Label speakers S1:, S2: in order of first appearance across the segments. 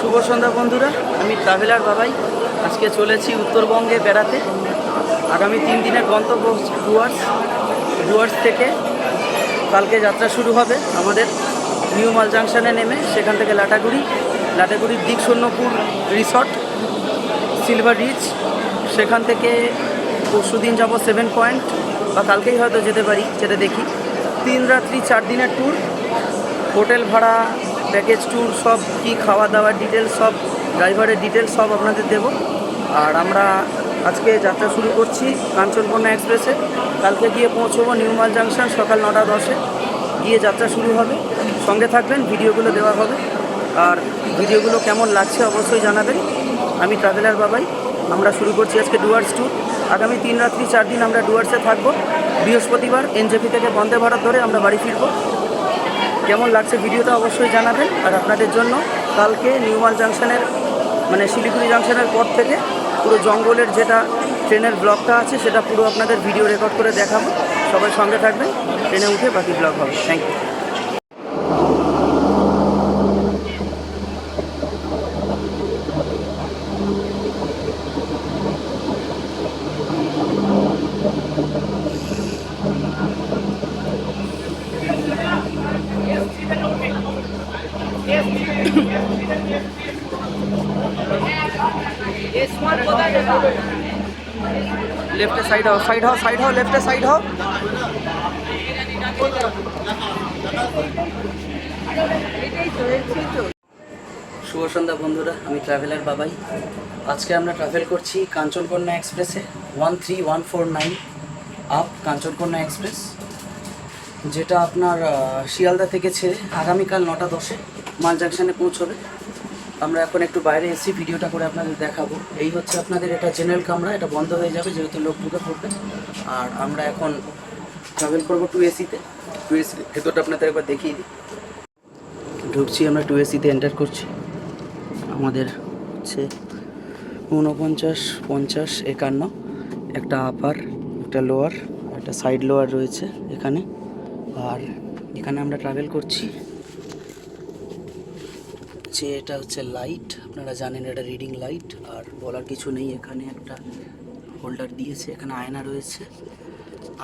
S1: শুভ সন্ধ্যা বন্ধুরা, আমি ট্রাভেলার বাবাই। আজকে চলেছি উত্তরবঙ্গে বেড়াতে। আগামী 3 দিনের গন্তব্য হচ্ছে ডুয়ার্স থেকে কালকে যাত্রা শুরু হবে আমাদের নিউ মাল জাংশনে নেমে সেখান থেকে লাটাগুড়ির দিকশূন্যপুর রিসর্ট, সিলভার রিচ, সেখান থেকে পরশুদিন যাব 7 পয়েন্ট বা কালকেই হয়তো যেতে পারি, যেটা দেখি। 3 রাত্রি 4 দিনের ট্যুর, হোটেল ভাড়া, প্যাকেজ ট্যুর, সব কি খাওয়া দাওয়ার ডিটেলস, সব ড্রাইভারের ডিটেলস সব আপনাদের দেব। আর আমরা আজকে যাত্রা শুরু করছি কাঞ্চনকন্যা এক্সপ্রেসে। কালকে গিয়ে পৌঁছবো নিউ মাল জাংশন সকাল 9টা 10-এ, গিয়ে যাত্রা শুরু হবে। সঙ্গে থাকবেন, ভিডিওগুলো দেওয়া হবে। আর ভিডিওগুলো কেমন লাগছে অবশ্যই জানাবেন। আমি ট্রাভেলার বাবাই। আমরা শুরু করছি আজকে ডুয়ার্স ট্যুর। আগামী 3 রাত্রি 4 দিন আমরা ডুয়ার্সে থাকবো। বৃহস্পতিবার এনজেপি থেকে বন্দে ভারত ধরে আমরা বাড়ি ফিরবো। কেমন লাগছে ভিডিওটা অবশ্যই জানাবেন। আর আপনাদের জন্য কালকে নিউ মাল জাংশনের মানে শিলিগুড়ি জাংশনের পর থেকে পুরো জঙ্গলের যেটা ট্রেনের ব্লগটা আছে সেটা পুরো আপনাদের ভিডিও রেকর্ড করে দেখাবো। সবাই সঙ্গে থাকবেন, ট্রেনে উঠে বাকি ব্লগ হবে। Thank you. लेफ्ट साइड हो लेफ्ट साइड हो। শুভ সন্ধ্যা বন্ধুরা, আমি ট্রাভেলার বাবাই। আজকে আমরা ট্রাভেল করছি কাঞ্চনকন্যা এক্সপ্রেসে 13149 আপ কাঞ্চনকন্যা এক্সপ্রেস, যেটা আপনার শিয়ালদা থেকে ছেড়ে আগামীকাল 9টা 10-এ মাল জাংশনে পৌঁছবে। আমরা এখন একটু বাইরে এসি ভিডিওটা করে আপনাদের দেখাবো। এই হচ্ছে আপনাদের এটা জেনারেল কামরা, এটা বন্ধ হয়ে যাবে যেহেতু লোক ঢুকে পড়বে। আর আমরা এখন ট্রাভেল করবো 2AC-তে। 2AC ভেতরটা আপনাদের একবার দেখিয়ে দিই। ঢুকছি, আমরা 2AC-তে এন্টার করছি। আমাদের হচ্ছে 49, 50, 51, একটা আপার, একটা লোয়ার, একটা সাইড লোয়ার রয়েছে এখানে। আর এখানে আমরা ট্রাভেল করছি যে এটা হচ্ছে লাইট, আপনারা জানেন এটা রিডিং লাইট। আর বলার কিছু নেই, এখানে একটা হোল্ডার দিয়েছে, এখানে আয়না রয়েছে,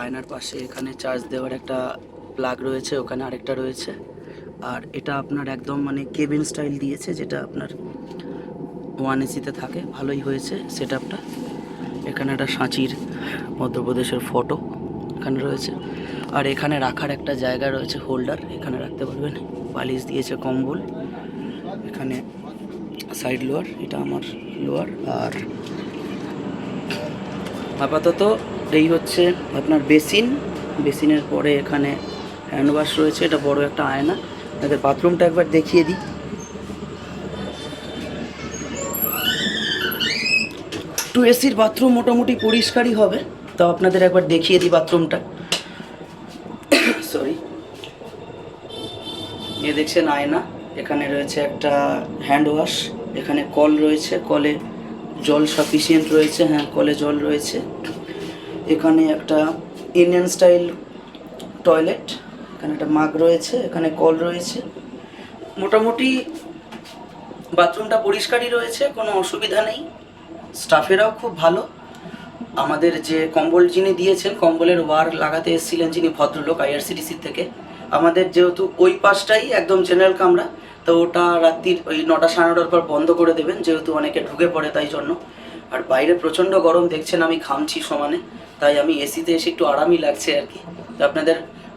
S1: আয়নার পাশে এখানে চার্জ দেওয়ার একটা প্লাগ রয়েছে, ওখানে আরেকটা রয়েছে। আর এটা আপনার একদম মানে কেবিন স্টাইল দিয়েছে, যেটা আপনার 1AC-তে থাকে। ভালোই হয়েছে সেট আপটা। এখানে একটা সাঁচির মধ্যপ্রদেশের ফটো এখানে রয়েছে। আর এখানে রাখার একটা জায়গা রয়েছে, হোল্ডার, এখানে রাখতে পারবেন। বালিশ দিয়েছে, কম্বল। এখানে সাইড লোয়ার, এটা আমার লোয়ার। আর আপাতত এই হচ্ছে আপনার বেসিনের পরে এখানে হ্যান্ড ওয়াশ রয়েছে। এটা বড় একটা আয়না। আপনাদের বাথরুমটা একবার দেখিয়ে দিই। 2AC-র বাথরুম মোটামুটি পরিষ্কারই হবে, তাও আপনাদের একবার দেখিয়ে দিই বাথরুমটা। সরি, এ দেখছেন আয়না, এখানে রয়েছে একটা হ্যান্ড ওয়াশ, এখানে কল রয়েছে, কলে জল সাফিসিয়েন্ট রয়েছে, হ্যাঁ কলে জল রয়েছে। এখানে একটা ইন্ডিয়ান স্টাইল টয়লেট, এখানে একটা মাগ রয়েছে, এখানে কল রয়েছে। মোটামুটি বাথরুমটা পরিষ্কারই রয়েছে, কোনো অসুবিধা নেই। স্টাফেরাও খুব ভালো। আমাদের যে কম্বল যিনি দিয়েছেন, কম্বলের ওয়ার লাগাতে এসেছিলেন যিনি ভদ্রলোক IRCTC থেকে, আমাদের যেহেতু ওই পাশটাই একদম জেনারেল কামরা, তো ওটা রাত্রির ওই 9টা 9:30 পর বন্ধ করে দেবেন, যেহেতু অনেকে ঢুকে পড়ে তাই জন্য। আর বাইরে প্রচণ্ড গরম, দেখছেন আমি ঘামছি সমানে, তাই আমি AC-তে এসে একটু আরামই লাগছে আর কি। তো আপনাদের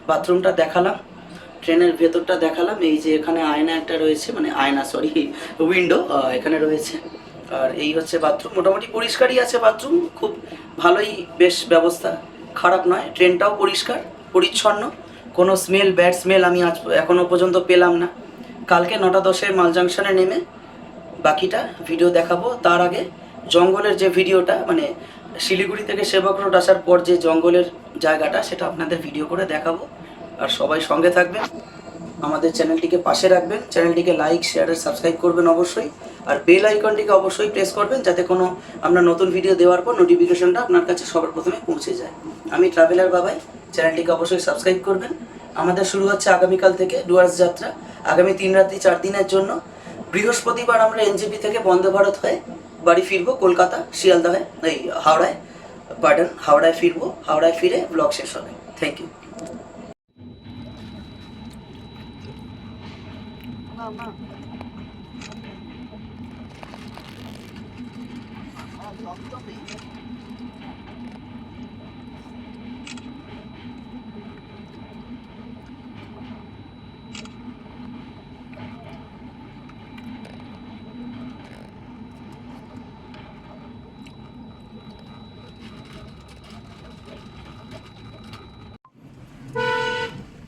S1: বাথরুমটা দেখালাম, ট্রেনের ভেতরটা দেখালাম। এই যে এখানে আয়না একটা রয়েছে, মানে আয়না সরি উইন্ডো এখানে রয়েছে। আর এই হচ্ছে বাথরুম, মোটামুটি পরিষ্কারই আছে বাথরুম, খুব ভালোই বেশ ব্যবস্থা, খারাপ নয়। ট্রেনটাও পরিষ্কার পরিচ্ছন্ন, কোনো স্মেল, ব্যাড স্মেল আমি এখনও পর্যন্ত পেলাম না। কালকে 9টা 10-এ মাল জাংশনে নেমে বাকিটা ভিডিও দেখাবো। তার আগে জঙ্গলের যে ভিডিওটা, মানে শিলিগুড়ি থেকে সেবক রোড আসার পর যে জঙ্গলের জায়গাটা, সেটা আপনাদের ভিডিও করে দেখাবো। আর সবাই সঙ্গে থাকবেন, আমাদের চ্যানেলটিকে পাশে রাখবেন, চ্যানেলটিকে লাইক, শেয়ার আর সাবস্ক্রাইব করবেন অবশ্যই। আর বেল আইকনটিকে অবশ্যই প্রেস করবেন, যাতে কোনো আমরা নতুন ভিডিও দেওয়ার পর নোটিফিকেশনটা আপনার কাছে সবার প্রথমে পৌঁছে যায়। আমি ট্রাভেলার বাবাই, চ্যানেলটিকে অবশ্যই সাবস্ক্রাইব করবেন। আমাদের শুরু হচ্ছে আগামীকাল থেকে ডুয়ার্স যাত্রা, আগামী 3 রাত্রি 4 দিনের জন্য। বৃহস্পতিবার আমরা এনজেপি থেকে বন্দে ভারত হয়ে বাড়ি ফিরবো কলকাতা, শিয়ালদা হয়ে, এই হাওড়ায়, হাওড়ায় ফিরবো। হাওড়ায় ফিরে ব্লগ শেষ হবে। Thank you.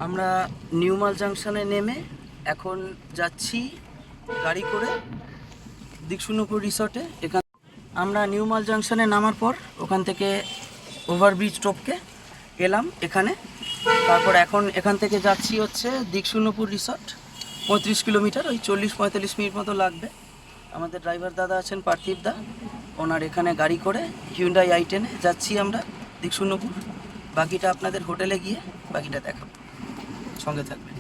S1: আমরা নিউমাল জাংশনে নেমে এখন যাচ্ছি গাড়ি করে দিকশুনপুর রিসর্টে। এখান আমরা নিউমাল জাংশনে নামার পর ওখান থেকে ওভারব্রিজ টপকে এলাম এখানে। তারপর এখন এখান থেকে যাচ্ছি হচ্ছে দিকশুনপুর রিসর্ট, 35 কিলোমিটার, ওই 40-45 মিনিট মতো লাগবে। আমাদের ড্রাইভার দাদা আছেন পার্থিব দা, ওনার এখানে গাড়ি করে হিউন্ডাই i10 যাচ্ছি আমরা দিকশুনপুর। বাকিটা আপনাদের হোটেলে গিয়ে বাকিটা দেখাবো, সঙ্গে থাকবেন।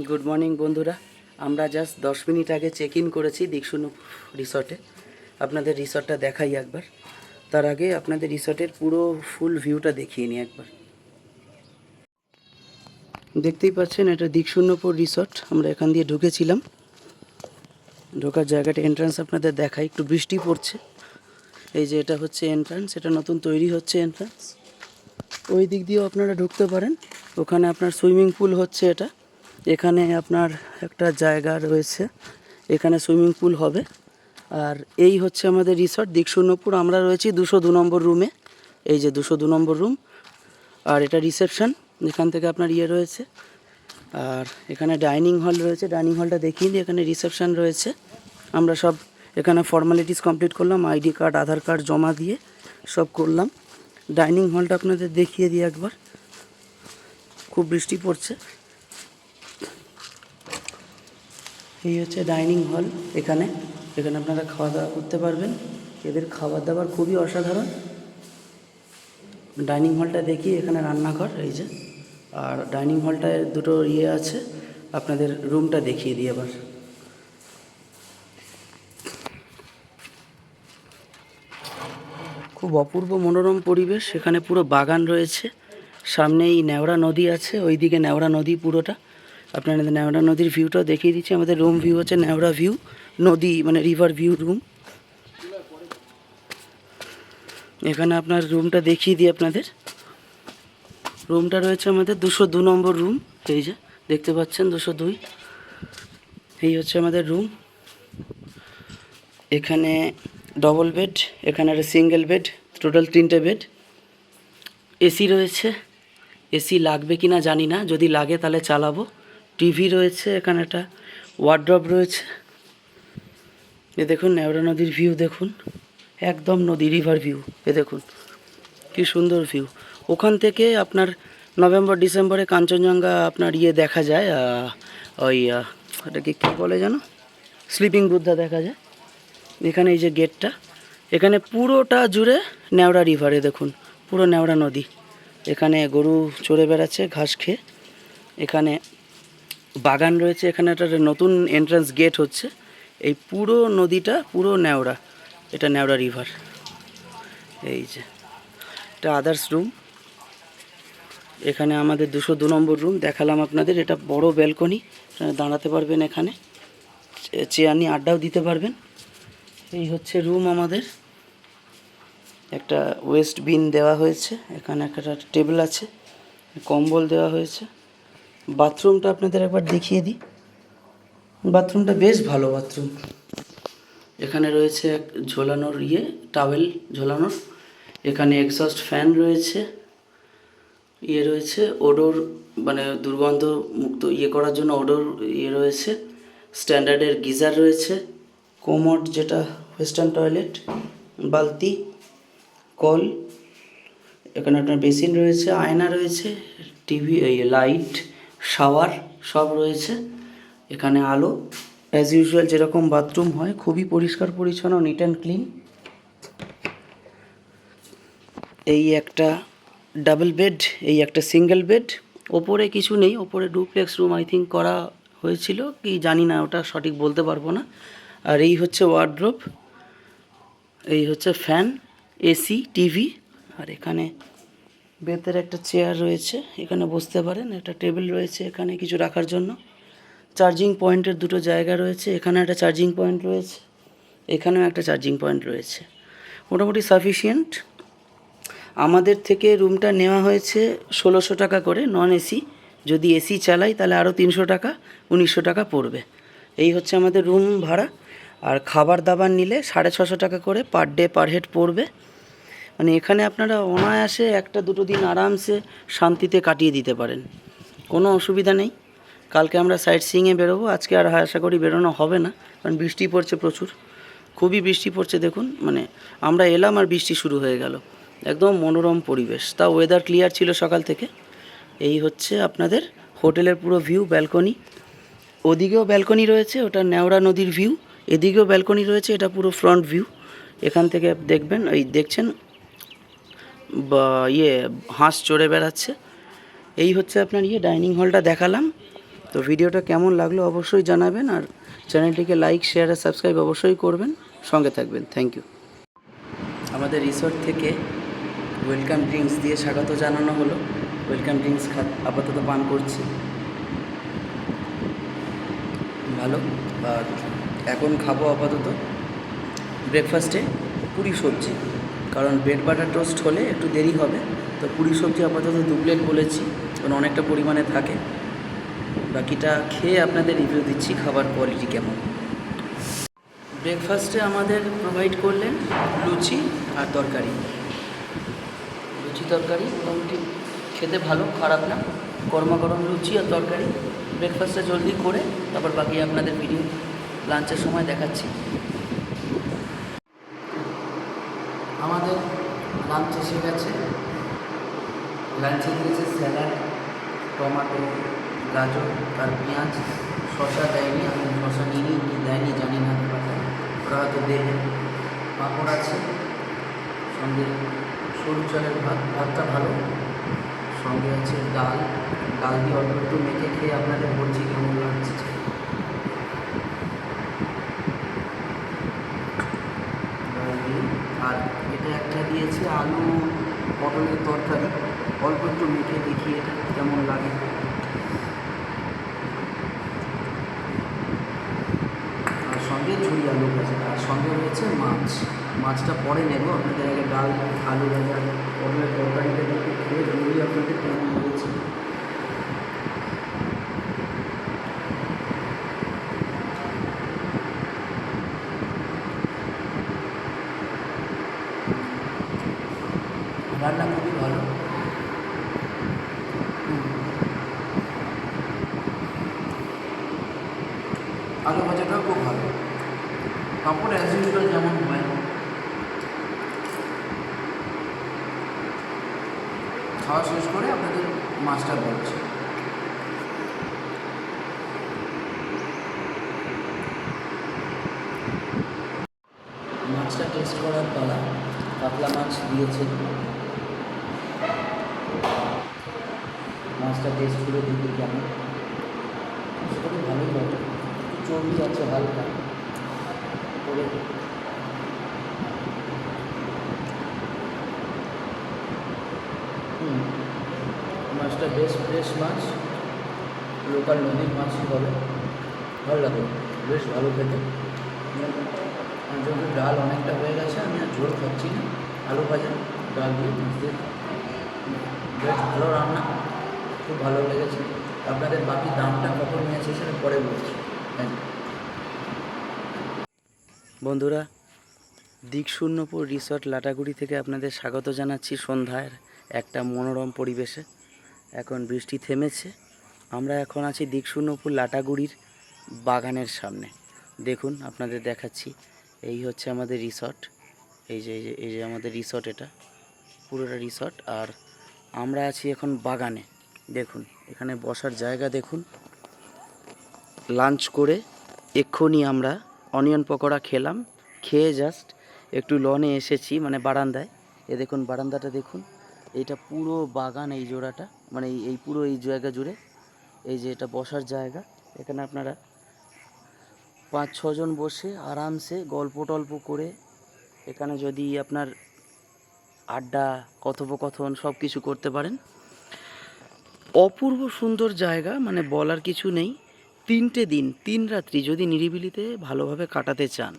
S1: গুড মর্নিং বন্ধুরা, আমরা জাস্ট 10 মিনিট আগে চেক ইন করেছি দিকশুনপুর রিসর্টে। আপনাদের রিসর্টটা দেখাই একবার। তার আগে আপনাদের রিসর্টের পুরো ফুল ভিউটা দেখিয়ে নিই একবার। দেখতেই পাচ্ছেন এটা দিকশুনপুর রিসর্ট। আমরা এখান দিয়ে ঢুকেছিলাম, ঢোকার জায়গাটা এন্ট্রান্স আপনাদের দেখাই। একটু বৃষ্টি পড়ছে, এই যে এটা হচ্ছে এন্ট্রান্স, এটা নতুন তৈরি হচ্ছে এন্ট্রান্স। ওই দিক দিয়েও আপনারা ঢুকতে পারেন, ওখানে আপনার সুইমিং পুল হচ্ছে এটা। এখানে আপনার একটা জায়গা রয়েছে, এখানে সুইমিং পুল হবে। আর এই হচ্ছে আমাদের রিসর্ট দিকশুনপুর। আমরা রয়েছি 202 নম্বর রুমে, এই যে 202 নম্বর রুম। আর এটা রিসেপশন, এখান থেকে আপনার ইয়ে রয়েছে। আর এখানে ডাইনিং হল রয়েছে, ডাইনিং হলটা দেখিয়ে দিই। এখানে রিসেপশন রয়েছে। আমরা সব এখানে ফর্মালিটিস কমপ্লিট করলাম, আইডি কার্ড, আধার কার্ড জমা দিয়ে সব করলাম। ডাইনিং হলটা আপনাদের দেখিয়ে দিই একবার। খুব বৃষ্টি পড়ছে। এই হচ্ছে ডাইনিং হল। এখানে আপনারা খাওয়া দাওয়া করতে পারবেন। এদের খাবার দাবার খুবই অসাধারণ। ডাইনিং হলটা দেখি, এখানে রান্নাঘর এই যে। আর ডাইনিং হলটায় দুটো ইয়ে আছে, আপনাদের রুমটা দেখিয়ে দিই এবার। খুব অপূর্ব মনোরম পরিবেশ, এখানে পুরো বাগান রয়েছে, সামনেই নেওড়া নদী আছে, ওইদিকে নেওড়া নদী পুরোটা। আপনাদের নেওড়া নদীর ভিউটাও দেখিয়ে দিচ্ছি। আমাদের রুম ভিউ হচ্ছে নেওড়া ভিউ, নদী মানে রিভার ভিউ রুম। এখানে আপনার রুমটা দেখিয়ে দিই আপনাদের। রুমটা রয়েছে আমাদের 202 নম্বর রুম, এই যে দেখতে পাচ্ছেন 202। এই হচ্ছে আমাদের রুম। এখানে ডবল বেড, এখানে একটা সিঙ্গেল বেড, টোটাল 3টে বেড। এসি রয়েছে, এসি লাগবে কি না জানি না, যদি লাগে তাহলে চালাবো। টিভি রয়েছে, এখানে একটা ওয়ার্ড্রপ রয়েছে। এ দেখুন নেওড়া নদীর ভিউ দেখুন, একদম নদী রিভার ভিউ। এ দেখুন কি সুন্দর ভিউ। ওখান থেকে আপনার নভেম্বর ডিসেম্বরে কাঞ্চনজঙ্ঘা আপনার দেখা যায়, ওই ওটাকে কী বলে যেন, স্লিপিং বুদ্ধা দেখা যায়। এখানে এই যে গেটটা, এখানে পুরোটা জুড়ে নেওড়া রিভারে দেখুন, পুরো নেওড়া নদী। এখানে গরু চড়ে বেড়াচ্ছে ঘাস খেয়ে। এখানে বাগান রয়েছে, এখানে একটা নতুন এন্ট্রান্স গেট হচ্ছে। এই পুরো নদীটা পুরো নেওড়া, এটা নেওড়া রিভার। এই যে এটা আদার্স রুম। এখানে আমাদের 202 নম্বর রুম দেখালাম আপনাদের। এটা বড় ব্যালকনি, দাঁড়াতে পারবেন, এখানে চেয়ার নিয়ে আড্ডাও দিতে পারবেন। এই হচ্ছে রুম আমাদের। একটা ওয়েস্ট বিন দেওয়া হয়েছে, এখানে একটা টেবিল আছে, কম্বল দেওয়া হয়েছে। বাথরুমটা আপনাদের একবার দেখিয়ে দিই। বাথরুমটা বেশ ভালো বাথরুম। এখানে রয়েছে এক ঝোলানোর টাওয়েল ঝোলানোর। এখানে এক্সস্ট ফ্যান রয়েছে, রয়েছে ওডোর মানে দুর্গন্ধ মুক্ত করার জন্য ওডোর রয়েছে। স্ট্যান্ডার্ডের গিজার রয়েছে, কোমোড যেটা ওয়েস্টার্ন টয়লেট, বালতি, কল। এখানে আপনার বেসিন রয়েছে, আয়না রয়েছে, টিভি, লাইট, শাওয়ার সব রয়েছে। এখানে আলো, অ্যাজ ইউজুয়াল যেরকম বাথরুম হয়, খুবই পরিষ্কার পরিচ্ছন্ন, নিট অ্যান্ড ক্লিন। এই একটা ডাবল বেড, এই একটা সিঙ্গেল বেড। ওপরে কিছু নেই, ওপরে ডুপ্লেক্স রুম আই থিঙ্ক করা হয়েছিল কি জানি না, ওটা সঠিক বলতে পারবো না। আর এই হচ্ছে ওয়ার্ড্রোব, এই হচ্ছে ফ্যান, এসি, টিভি। আর এখানে বেতের একটা চেয়ার রয়েছে, এখানে বসতে পারেন। একটা টেবিল রয়েছে এখানে কিছু রাখার জন্য। চার্জিং পয়েন্টের 2টো জায়গা রয়েছে, এখানে একটা চার্জিং পয়েন্ট রয়েছে, এখানেও একটা চার্জিং পয়েন্ট রয়েছে। মোটামুটি সাফিসিয়েন্ট। আমাদের থেকে রুমটা নেওয়া হয়েছে 1600 টাকা করে নন এসি। যদি এসি চালাই তাহলে আরও 300 টাকা, 1900 টাকা পড়বে। এই হচ্ছে আমাদের রুম ভাড়া। আর খাবার দাবার নিলে 650 টাকা করে পার ডে পার হেড পড়বে। মানে এখানে আপনারা অনায়াসে 1-2 দিন আরামসে শান্তিতে কাটিয়ে দিতে পারেন, কোনো অসুবিধা নেই। কালকে আমরা সাইট সিইংয়ে বেরোবো, আজকে আর আশা করি বেরোনো হবে না, কারণ বৃষ্টি পড়ছে প্রচুর, খুবই বৃষ্টি পড়ছে। দেখুন মানে আমরা এলাম আর বৃষ্টি শুরু হয়ে গেল। একদম মনোরম পরিবেশ, তাও ওয়েদার ক্লিয়ার ছিল সকাল থেকে। এই হচ্ছে আপনাদের হোটেলের পুরো ভিউ, ব্যালকনি। ওদিকেও ব্যালকনি রয়েছে, ওটা নেওড়া নদীর ভিউ। এদিকেও ব্যালকনি রয়েছে, এটা পুরো ফ্রন্ট ভিউ। এখান থেকে দেখবেন, এই দেখছেন বা হাঁস চড়ে বেড়াচ্ছে। এই হচ্ছে আপনার ডাইনিং হলটা দেখালাম। তো ভিডিওটা কেমন লাগলো অবশ্যই জানাবেন, আর চ্যানেলটিকে লাইক, শেয়ার আর সাবস্ক্রাইব অবশ্যই করবেন, সঙ্গে থাকবেন। Thank you. আমাদের রিসোর্ট থেকে ওয়েলকাম ড্রিঙ্কস দিয়ে স্বাগত জানানো হলো। ওয়েলকাম ড্রিঙ্কস আপাতত পান করছি, ভালো। আর এখন খাবো আপাতত ব্রেকফাস্টে পুরি সবজি, কারণ ব্রেড বাটার টোস্ট হলে একটু দেরি হবে। তো পুরি সবজি আপাতত 2 প্লেট বলেছি, কারণ অনেকটা পরিমাণে থাকে। বাকিটা খেয়ে আপনাদের রিভিউ দিচ্ছি খাবার কোয়ালিটি কেমন। ব্রেকফাস্টে আমাদের প্রোভাইড করলেন লুচি আর তরকারি। লুচি তরকারি মোটামুটি খেতে ভালো, খারাপ না। গরমা গরম লুচি আর তরকারি। ব্রেকফাস্টটা জলদি করে তারপর বাকি আপনাদের ভিডিও লাঞ্চের সময় দেখাচ্ছি। আমাদের লাঞ্চ এসে গেছে। লাঞ্চে দিয়েছে স্যালাড, টমাটো, গাজর আর পেঁয়াজ। শসা দেয়নি, আমি শসা নিইনি, কি দেয়নি জানি না, ওরা হয়তো দেবে। পাঁপড় আছে, সঙ্গে সরু চালের ভাত, ভাতটা ভালো, সঙ্গে আছে ডাল। ডাল দিয়ে অল্প একটু মেখে খেয়ে আপনাদের বলছি কেমন লাগছে। আর এটা একটা দিয়েছে আলু পটলের তরকারি, অল্প একটু মেখে দেখি এটা কেমন লাগে। আর সঙ্গে ঝুড়ি আলু ভাজা, আর সঙ্গে রয়েছে মাছ। মাছটা পরে নেব, আপনাদের আগে ডাল আলু ভাজা পটলের তরকারিটা একটু খেয়ে বলি আপনাদের কেমন হয়েছে। রান্না খুবই ভালো। আলু ভাজাটাও খুব ভালো। পাঁপড় অ্যাজ ইউজুয়াল যেমন হয়। খাওয়া শেষ করে আপনাদের মাছটা বলছি। মাছটা টেস্ট করার পালা। কাতলা মাছ দিয়েছে, মাছটা টেস্ট করে দেখি কেমন। সেটা তো ভালোই লাগে, একটু চর্বি আছে হালকা করে। মাছটা বেশ ফ্রেশ মাছ, লোকাল নদীর মাছই হবে, ভালো লাগে, বেশ ভালো খেতে। যেহেতু ডাল অনেকটা হয়ে গেছে, আমি আর ঝোল খাচ্ছি না, আলু ভাজা ডাল দিয়ে মাছ দিয়ে বেশ ভালো রান্না, খুব ভালো লেগেছে। আপনাদের বাকি দামটা কত নিয়েছে সেটা পরে বলছি। বন্ধুরা, দিকশূন্যপুর রিসর্ট লাটাগুড়ি থেকে আপনাদের স্বাগত জানাচ্ছি সন্ধ্যার একটা মনোরম পরিবেশে। এখন বৃষ্টি থেমেছে, আমরা এখন আছি দিকশূন্যপুর লাটাগুড়ির বাগানের সামনে। দেখুন আপনাদের দেখাচ্ছি, এই হচ্ছে আমাদের রিসর্ট। এই যে আমাদের রিসর্ট, এটা পুরোটা রিসর্ট। আর আমরা আছি এখন বাগানে। দেখুন এখানে বসার জায়গা দেখুন। লাঞ্চ করে এক্ষুনি আমরা অনিয়ন পকোড়া খেলাম, খেয়ে জাস্ট একটু লনে এসেছি, মানে বারান্দায়। এ দেখুন বারান্দাটা দেখুন, এইটা পুরো বাগান, এই জোড়াটা মানে এই পুরো এই জায়গা জুড়ে। এই যে এটা বসার জায়গা, এখানে আপনারা 5-6 জন বসে আরামসে গল্প টল্প করে, এখানে যদি আপনার আড্ডা কথোপকথন সব কিছু করতে পারেন। অপূর্ব সুন্দর জায়গা, মানে বলার কিছু নেই। 3টে দিন 3 রাত্রি যদি নিরিবিলিতে ভালোভাবে কাটাতে চান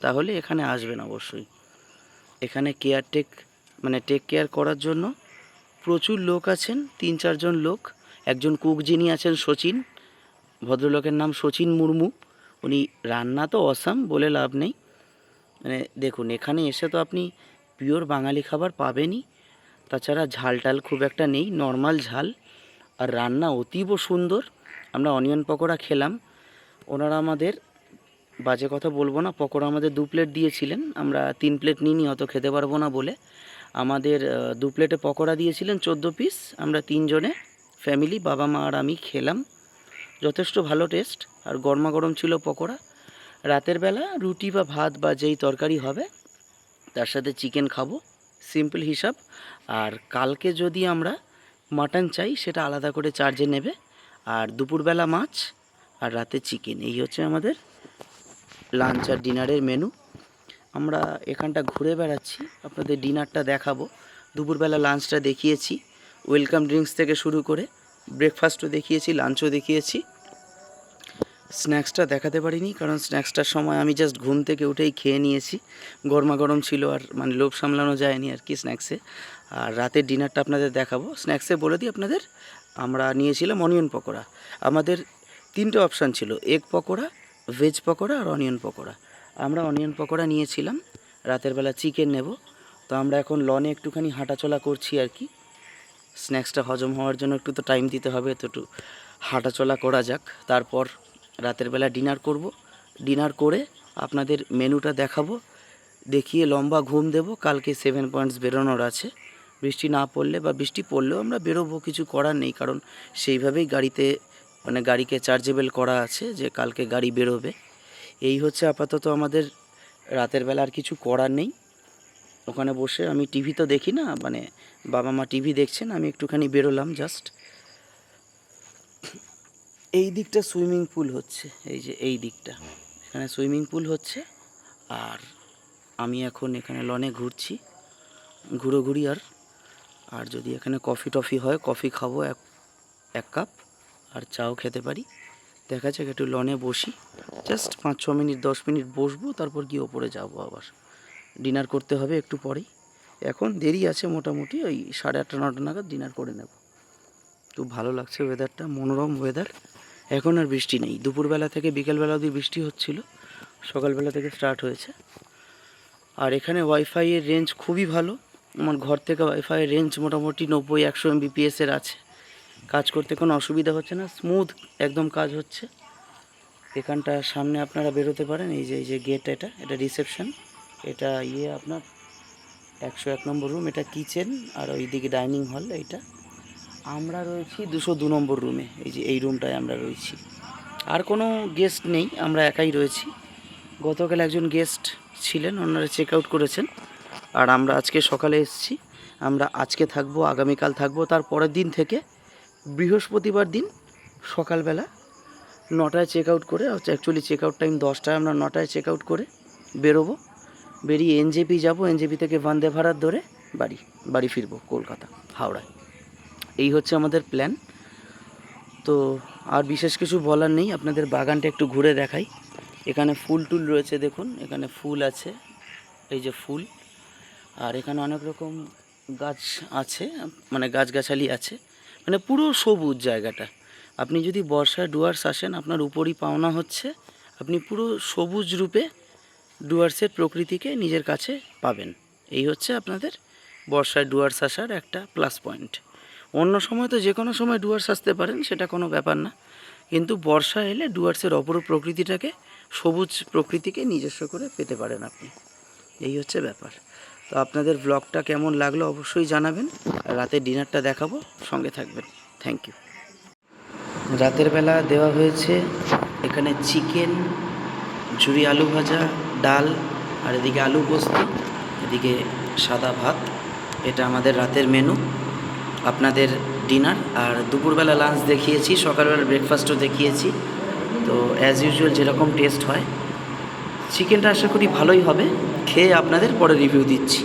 S1: তাহলে এখানে আসবেন অবশ্যই। এখানে টেক কেয়ার করার জন্য প্রচুর লোক আছেন, 3-4 জন লোক। একজন কুক যিনি আছেন সচিন, ভদ্রলোকের নাম সচিন মুর্মু। উনি রান্না তো অসাম, বলে লাভ নেই। মানে দেখুন এখানে এসে তো আপনি পিওর বাঙালি খাবার পাবেনই, তাছাড়া ঝাল টাল খুব একটা নেই, নর্মাল ঝাল। আর রান্না অতীব সুন্দর। আমরা অনিয়ন পকোড়া খেলাম, ওনারা আমাদের, বাজে কথা বলবো না, পকোড়া আমাদের 2 প্লেট দিয়েছিলেন। আমরা 3 প্লেট নিইনি, অত খেতে পারবো না বলে। আমাদের 2 প্লেটে পকোড়া দিয়েছিলেন 14 পিস। আমরা 3 জনে ফ্যামিলি, বাবা মা আর আমি খেলাম। যথেষ্ট ভালো টেস্ট, আর গরমা গরম ছিল পকোড়া। রাতের বেলা রুটি বা ভাত বা যেই তরকারি হবে তার সাথে চিকেন খাবো, সিম্পল হিসাব। আর কালকে যদি আমরা মাটন চাই সেটা আলাদা করে চার্জে নেবে। আর দুপুরবেলা মাছ, আর রাতে চিকেন। এই হচ্ছে আমাদের লাঞ্চ আর ডিনারের মেনু। আমরা এখানটা ঘুরে বেড়াচ্ছি, আপনাদের ডিনারটা দেখাবো। দুপুরবেলা লাঞ্চটা দেখিয়েছি, ওয়েলকাম ড্রিঙ্কস থেকে শুরু করে ব্রেকফাস্টও দেখিয়েছি, লাঞ্চও দেখিয়েছি। স্ন্যাক্সটা দেখাতে পারিনি, কারণ স্ন্যাক্সটার সময় আমি জাস্ট ঘুম থেকে উঠেই খেয়ে নিয়েছি। গরমা গরম ছিল, আর মানে লোভ সামলানো যায়নি আর কি স্ন্যাক্সে। আর রাতের ডিনারটা আপনাদের দেখাবো। স্ন্যাক্সে বলে দিই আপনাদের, আমরা নিয়েছিলাম অনিয়ন পকোড়া। আমাদের 3টে অপশান ছিল, এগ পকোড়া, ভেজ পকোড়া আর অনিয়ন পকোড়া। আমরা অনিয়ন পকোড়া নিয়েছিলাম। রাতের বেলা চিকেন নেব, তো আমরা এখন লনে একটুখানি হাঁটাচলা করছি আর কি। স্ন্যাক্সটা হজম হওয়ার জন্য একটু তো টাইম দিতে হবে, তো একটু হাঁটাচলা করা যাক। তারপর রাতের বেলা ডিনার করব। ডিনার করে আপনাদের মেনুটা দেখাবো, দেখিয়ে লম্বা ঘুম দেব। কালকে 7 পয়েন্টস বেরোনোর আছে। বৃষ্টি না পড়লে বা বৃষ্টি পড়লেও আমরা বেরোবো, কিছু করার নেই, কারণ সেইভাবেই গাড়িকে চার্জেবল করা আছে যে কালকে গাড়ি বেরোবে। এই হচ্ছে আপাতত আমাদের রাতের বেলা, আর কিছু করার নেই। ওখানে বসে আমি টিভি তো দেখি না, মানে বাবা মা টিভি দেখছেন, আমি একটুখানি বেরোলাম জাস্ট। এই দিকটা সুইমিং পুল হচ্ছে, এই যে এই দিকটা, এখানে সুইমিং পুল হচ্ছে। আর আমি এখন এখানে লনে ঘুরছি, ঘুরোঘুরি। আর যদি এখানে কফি টফি হয়, কফি খাবো এক কাপ, আর চাও খেতে পারি। দেখা যাক, একটু লনে বসি, জাস্ট 5-6 মিনিট 10 মিনিট বসবো, তারপর গিয়ে ওপরে যাবো আবার। ডিনার করতে হবে একটু পরেই, এখন দেরি আছে, মোটামুটি ওই 8:30 9টা নাগাদ ডিনার করে নেব। খুব ভালো লাগছে ওয়েদারটা, মনোরম ওয়েদার। এখন আর বৃষ্টি নেই, দুপুরবেলা থেকে বিকেলবেলা অবধি বৃষ্টি হচ্ছিল, সকালবেলা থেকে স্টার্ট হয়েছে। আর এখানে ওয়াইফাইয়ের রেঞ্জ খুবই ভালো, আমার ঘর থেকে ওয়াইফাইয়ের রেঞ্জ মোটামুটি 90-100 MBPS-এর আছে, কাজ করতে কোনো অসুবিধা হচ্ছে না, স্মুথ একদম কাজ হচ্ছে। এখানটা সামনে আপনারা বেরোতে পারেন, এই যে গেট, এটা রিসেপশন, এটা আপনার 101 নম্বর রুম, এটা কিচেন, আর ওইদিকে ডাইনিং হল। এইটা আমরা রয়েছি 202 নম্বর রুমে, এই যে এই রুমটায় আমরা রয়েছি। আর কোনো গেস্ট নেই, আমরা একাই রয়েছি। গতকাল একজন গেস্ট ছিলেন, ওনারা চেক আউট করেছেন, আর আমরা আজকে সকালে এসেছি। আমরা আজকে থাকবো, আগামীকাল থাকবো, তার পরের দিন থেকে বৃহস্পতিবার দিন সকালবেলা 9টায় চেক আউট করে, অ্যাকচুয়ালি চেক আউট টাইম 10টায়, আমরা 9টায় চেক আউট করে বেরোবো। বেরিয়ে এনজেপি যাবো, এনজেপি থেকে বন্দে ভারত ধরে বাড়ি ফিরবো কলকাতা, হাওড়ায়। এই হচ্ছে আমাদের প্ল্যান। তো আর বিশেষ কিছু বলার নেই, আপনাদের বাগানটা একটু ঘুরে দেখাই। এখানে ফুল টুল রয়েছে, দেখুন এখানে ফুল আছে, এই যে ফুল। আর এখানে অনেক রকম গাছ আছে, মানে গাছগাছালি আছে, মানে পুরো সবুজ জায়গাটা। আপনি যদি বর্ষায় ডুয়ার্স আসেন, আপনার উপরই পাওনা হচ্ছে, আপনি পুরো সবুজ রূপে ডুয়ার্সের প্রকৃতিকে নিজের কাছে পাবেন। এই হচ্ছে আপনাদের বর্ষায় ডুয়ার্স আসার একটা প্লাস পয়েন্ট। অন্য সময় তো যে কোনো সময় ডুয়ার্স আসতে পারেন, সেটা কোনো ব্যাপার না, কিন্তু বর্ষা এলে ডুয়ার্সের অপরূপ প্রকৃতিটাকে, সবুজ প্রকৃতিকে নিজস্ব করে পেতে পারেন আপনি। এই হচ্ছে ব্যাপার। তো আপনাদের ব্লগটা কেমন লাগলো অবশ্যই জানাবেন, আর রাতের ডিনারটা দেখাবো, সঙ্গে থাকবেন। Thank you. রাতের বেলা দেওয়া হয়েছে এখানে চিকেন, ঝুরি আলু ভাজা, ডাল, আর এদিকে আলু পোস্ত, এদিকে সাদা ভাত। এটা আমাদের রাতের মেনু, আপনাদের ডিনার। আর দুপুরবেলা লাঞ্চ দেখিয়েছি, সকালবেলা ব্রেকফাস্টও দেখিয়েছি। তো অ্যাজ ইউজুয়াল যেরকম টেস্ট হয়, চিকেনটা আশা করি ভালোই হবে, খেয়ে আপনাদের পরে রিভিউ দিচ্ছি।